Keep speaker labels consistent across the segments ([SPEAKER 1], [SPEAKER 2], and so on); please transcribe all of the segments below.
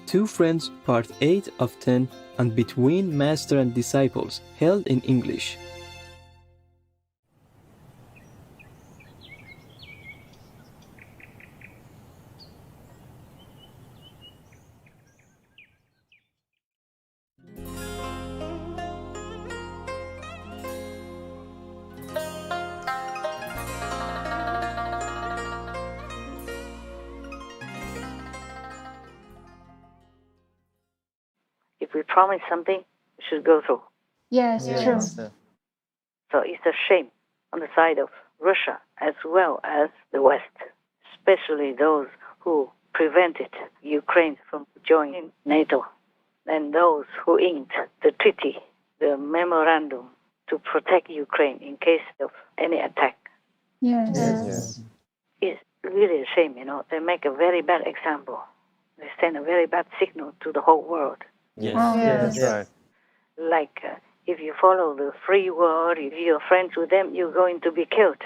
[SPEAKER 1] Two Friends, Part 8 of 10 on Between Master and Disciples, held in English.
[SPEAKER 2] If we promise something, we should go through.
[SPEAKER 3] Yes, true.
[SPEAKER 2] So it's a shame on the side of Russia as well as the West, especially those who prevented Ukraine from joining NATO and those who inked the treaty, the memorandum to protect Ukraine in case of any attack.
[SPEAKER 3] Yes.
[SPEAKER 2] It's really a shame, They make a very bad example. They send a very bad signal to the whole world.
[SPEAKER 4] Yes.
[SPEAKER 3] Oh,
[SPEAKER 4] Yes.
[SPEAKER 3] yes.
[SPEAKER 4] Right.
[SPEAKER 2] Like if you follow the free world, if you're friends with them, you're going to be killed.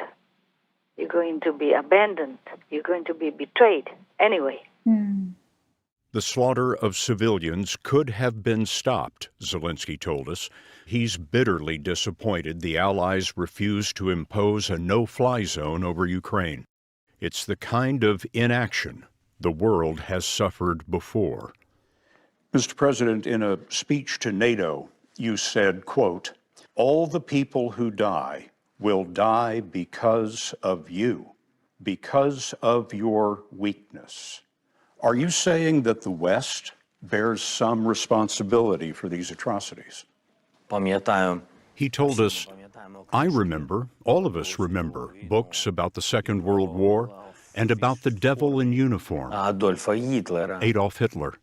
[SPEAKER 2] You're going to be abandoned. You're going to be betrayed anyway.
[SPEAKER 5] The slaughter of civilians could have been stopped, Zelensky told us. He's bitterly disappointed the Allies refused to impose a no-fly zone over Ukraine. It's the kind of inaction the world has suffered before.
[SPEAKER 6] Mr. President, in a speech to NATO, you said, quote, "All the people who die will die because of you, because of your weakness." Are you saying that the West bears some responsibility for these atrocities?
[SPEAKER 5] He told us, "I remember, all of us remember, books about the Second World War and about the devil in uniform, Adolf Hitler.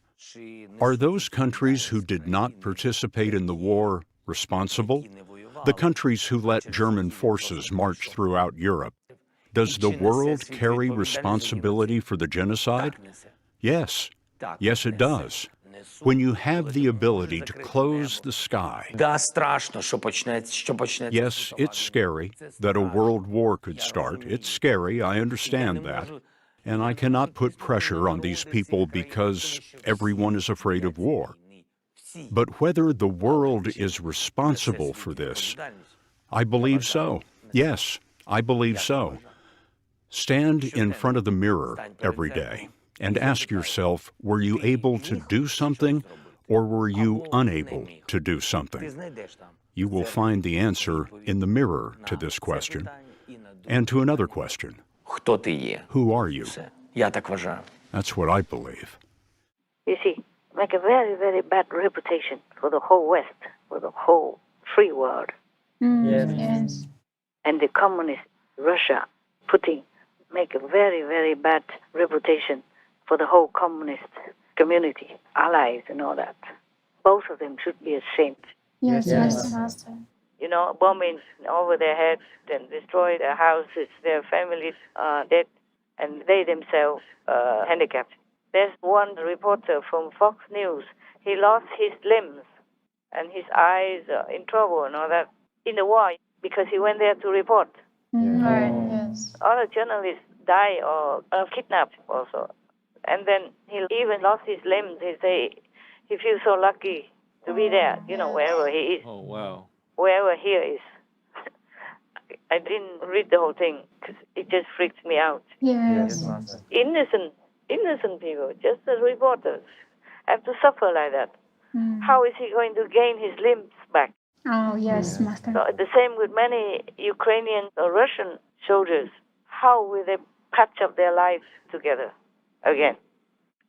[SPEAKER 5] Are those countries who did not participate in the war responsible? The countries who let German forces march throughout Europe. Does the world carry responsibility for the genocide? Yes. Yes, it does. When you have the ability to close the sky. Yes, it's scary that a world war could start. It's scary, I understand that. And I cannot put pressure on these people because everyone is afraid of war. But whether the world is responsible for this, I believe so. Yes, I believe so. Stand in front of the mirror every day and ask yourself, were you able to do something or were you unable to do something? You will find the answer in the mirror to this question and to another question. Who are you? That's what I believe.
[SPEAKER 2] You see, make a very, very bad reputation for the whole West, for the whole free world.
[SPEAKER 3] Yes.
[SPEAKER 2] And the communist Russia, Putin, make a very, very bad reputation for the whole communist community, allies and all that. Both of them should be ashamed.
[SPEAKER 3] Yes, Master.
[SPEAKER 2] Bombing over their heads and destroy their houses, their families are dead, and they themselves handicapped. There's one reporter from Fox News. He lost his limbs and his eyes are in trouble and all that in the war because he went there to report.
[SPEAKER 3] Right, yes.
[SPEAKER 2] Other journalists die or are kidnapped also. And then he even lost his limbs. He say he feels so lucky to be there, wherever he is.
[SPEAKER 4] Oh, wow.
[SPEAKER 2] Wherever he is. I didn't read the whole thing because it just freaks me out.
[SPEAKER 3] Yes.
[SPEAKER 2] Innocent people, just the reporters, have to suffer like that. How is he going to gain his limbs back?
[SPEAKER 3] Oh, yes, Master.
[SPEAKER 2] So the same with many Ukrainian or Russian soldiers. How will they patch up their lives together again?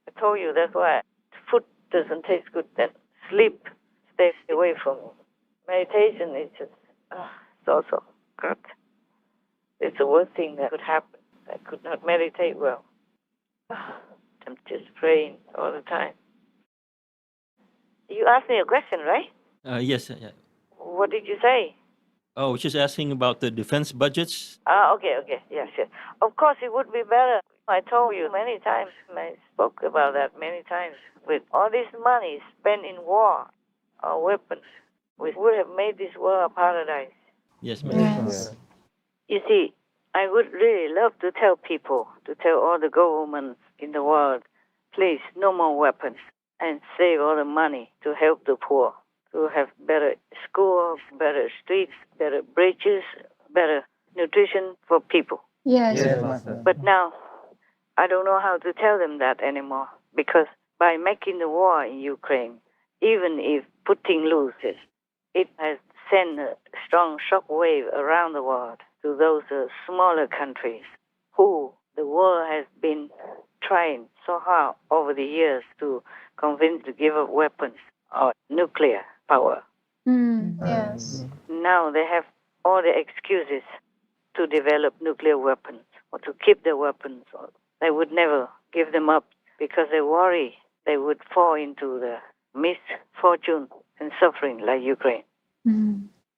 [SPEAKER 2] I told you that's why food doesn't taste good. Then sleep stays away from me. Meditation is just, it's also God. It's the worst thing that could happen. I could not meditate well. I'm just praying all the time. You asked me a question, right?
[SPEAKER 4] Yes. Yeah.
[SPEAKER 2] What did you say?
[SPEAKER 4] Oh, just asking about the defense budgets.
[SPEAKER 2] Okay. Yeah, sure. Of course, it would be better. I told you many times, I spoke about that many times. With all this money spent in war or weapons, we would have made this world a paradise.
[SPEAKER 4] Yes,
[SPEAKER 3] Yes.
[SPEAKER 2] You see, I would really love to tell people, to tell all the governments in the world, please, no more weapons. and save all the money to help the poor, to have better schools, better streets, better bridges, better nutrition for people.
[SPEAKER 3] Yes.
[SPEAKER 2] But now, I don't know how to tell them that anymore, because by making the war in Ukraine, even if Putin loses, it has sent a strong shockwave around the world to those smaller countries who the world has been trying so hard over the years to convince to give up weapons or nuclear power.
[SPEAKER 3] Yes.
[SPEAKER 2] Now they have all the excuses to develop nuclear weapons or to keep their weapons. They would never give them up because they worry they would fall into the misfortune and suffering like Ukraine.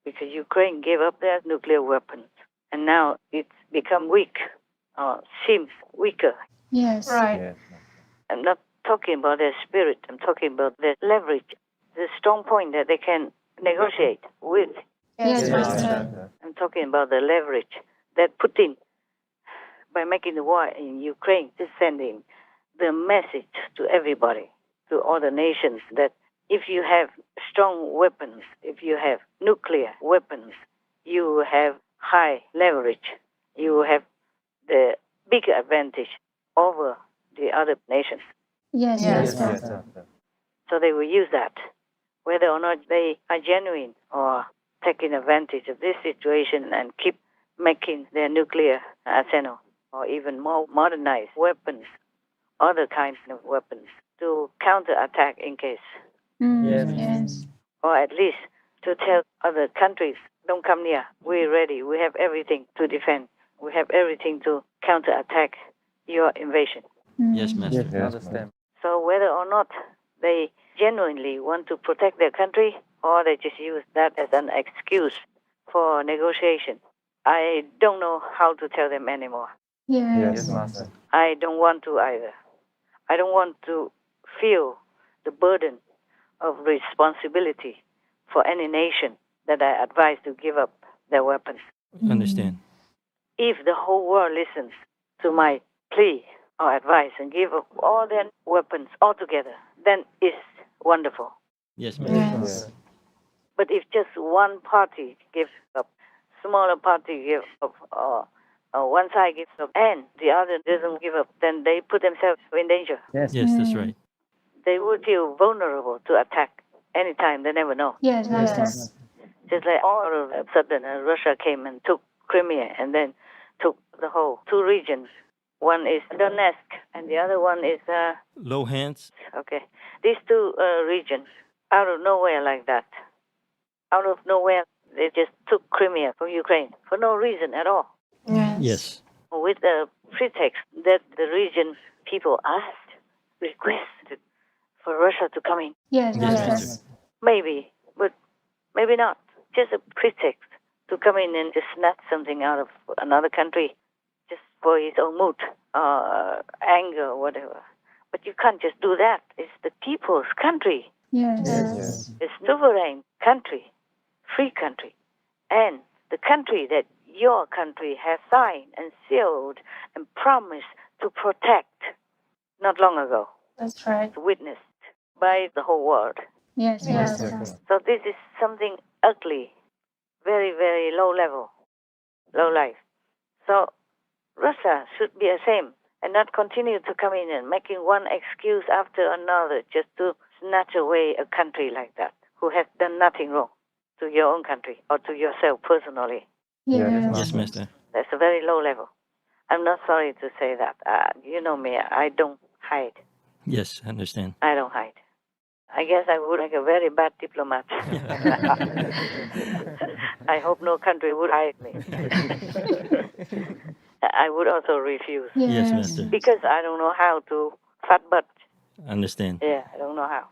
[SPEAKER 2] Because Ukraine gave up their nuclear weapons and now it's become weak or seems weaker.
[SPEAKER 3] Yes.
[SPEAKER 7] Yes.
[SPEAKER 2] I'm not talking about their spirit. I'm talking about their leverage, the strong point that they can negotiate with.
[SPEAKER 3] Yes,
[SPEAKER 7] Yes,
[SPEAKER 3] Master.
[SPEAKER 7] Master.
[SPEAKER 2] I'm talking about the leverage that Putin, by making the war in Ukraine, is sending the message to everybody, to all the nations, that if you have strong weapons, if you have nuclear weapons, you have high leverage. You have the bigger advantage over the other nations.
[SPEAKER 3] Yes,
[SPEAKER 7] Yes,
[SPEAKER 3] Master.
[SPEAKER 7] Master.
[SPEAKER 2] So they will use that, whether or not they are genuine or taking advantage of this situation and keep making their nuclear arsenal or even more modernized weapons, other kinds of weapons, to counterattack in case,
[SPEAKER 3] Yes.
[SPEAKER 2] or at least to tell other countries, don't come near, we're ready, we have everything to defend, we have everything to counterattack your invasion.
[SPEAKER 4] Yes, Master.
[SPEAKER 7] Yes, Master.
[SPEAKER 2] So whether or not they genuinely want to protect their country or they just use that as an excuse for negotiation, I don't know how to tell them anymore.
[SPEAKER 7] Yes,
[SPEAKER 3] Yes.
[SPEAKER 7] Master.
[SPEAKER 2] I don't want to either. I don't want to feel the burden of responsibility for any nation that I advise to give up their weapons.
[SPEAKER 4] Understand.
[SPEAKER 2] If the whole world listens to my plea or advice and give up all their weapons altogether, then it's wonderful.
[SPEAKER 4] Yes, Master.
[SPEAKER 3] Yes.
[SPEAKER 2] But if just one party gives up, smaller party gives up, or one side gives up, and the other doesn't give up, then they put themselves in danger.
[SPEAKER 4] Yes, that's right.
[SPEAKER 2] They would feel vulnerable to attack anytime. They never know.
[SPEAKER 3] Yes, Master.
[SPEAKER 2] Just like all of a sudden Russia came and took Crimea and then took the whole two regions. One is Donetsk and the other one is,
[SPEAKER 4] Low hands.
[SPEAKER 2] okay, these two regions, out of nowhere like that. Out of nowhere, they just took Crimea from Ukraine for no reason at all.
[SPEAKER 4] Yes.
[SPEAKER 2] With the pretext that the region people asked, requested for Russia to come in.
[SPEAKER 3] Yes,
[SPEAKER 4] Yes,
[SPEAKER 3] Master.
[SPEAKER 4] Master.
[SPEAKER 2] Maybe, but maybe not. Just a pretext to come in and just snatch something out of another country just for his own mood, anger, or whatever. But you can't just do that. It's the people's country.
[SPEAKER 3] Yes.
[SPEAKER 2] A sovereign country, free country, and the country that your country has signed and sealed and promised to protect not long ago,
[SPEAKER 3] That's right.
[SPEAKER 2] witnessed by the whole world.
[SPEAKER 3] Yes, Master.
[SPEAKER 2] So this is something ugly, very, very low level, low life. So Russia should be ashamed and not continue to come in and making one excuse after another just to snatch away a country like that who has done nothing wrong to your own country or to yourself personally.
[SPEAKER 4] Yes, Master.
[SPEAKER 2] That's a very low level. I'm not sorry to say that. You know me, I don't hide.
[SPEAKER 4] Yes, I understand.
[SPEAKER 2] I don't hide. I guess I would make a very bad diplomat. I hope no country would hide me. I would also refuse
[SPEAKER 4] Yes, Master.
[SPEAKER 2] because I don't know how to fat butt.
[SPEAKER 4] Understand.
[SPEAKER 2] Yeah, I don't know how.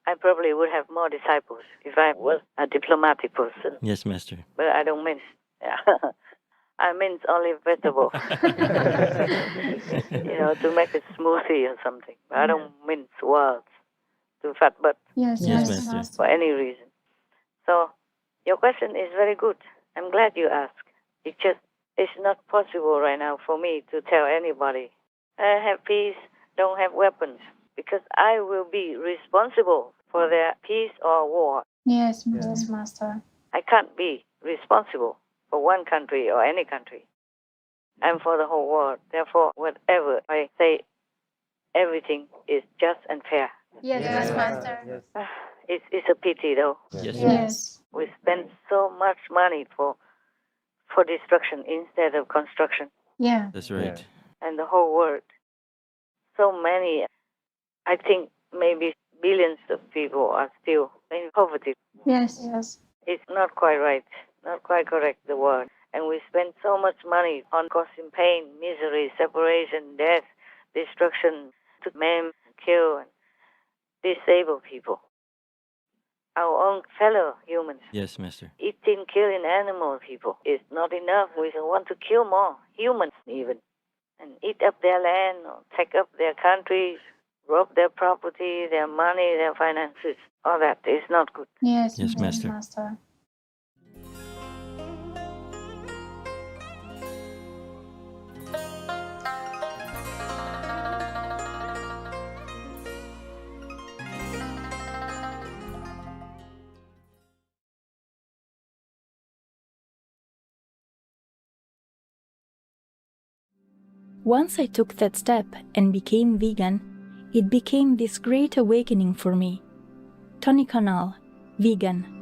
[SPEAKER 2] I probably would have more disciples if I was a diplomatic person,
[SPEAKER 4] Yes, Master.
[SPEAKER 2] but I don't mince. Yeah. I mince only vegetables, to make a smoothie or something. I don't mince words to fat butt
[SPEAKER 3] Yes,
[SPEAKER 4] Yes,
[SPEAKER 3] Master.
[SPEAKER 4] Master.
[SPEAKER 2] for any reason. So your question is very good. I'm glad you asked. It's not possible right now for me to tell anybody, have peace, don't have weapons, because I will be responsible for their peace or war.
[SPEAKER 3] Yes, Master.
[SPEAKER 2] I can't be responsible for one country or any country. I'm for the whole world. Therefore, whatever I say, everything is just and fair.
[SPEAKER 3] Yes, Master.
[SPEAKER 2] It's a pity, though.
[SPEAKER 4] Yes.
[SPEAKER 3] Yes.
[SPEAKER 2] We spend so much money for destruction instead of construction.
[SPEAKER 3] Yeah.
[SPEAKER 4] That's right.
[SPEAKER 2] And the whole world, so many, I think maybe billions of people are still in poverty.
[SPEAKER 3] Yes.
[SPEAKER 2] It's not quite right, not quite correct, the word. And we spend so much money on causing pain, misery, separation, death, destruction, to maim, kill, and disable people. Our own fellow humans.
[SPEAKER 4] Yes, Master.
[SPEAKER 2] Eating, killing animal people is not enough. We want to kill more humans even, and eat up their land or take up their countries, rob their property, their money, their finances. All that is not good.
[SPEAKER 3] Yes,
[SPEAKER 4] Yes, Master.
[SPEAKER 3] Master.
[SPEAKER 7] Once I took that step and became vegan, it became this great awakening for me. Tony Canal, vegan.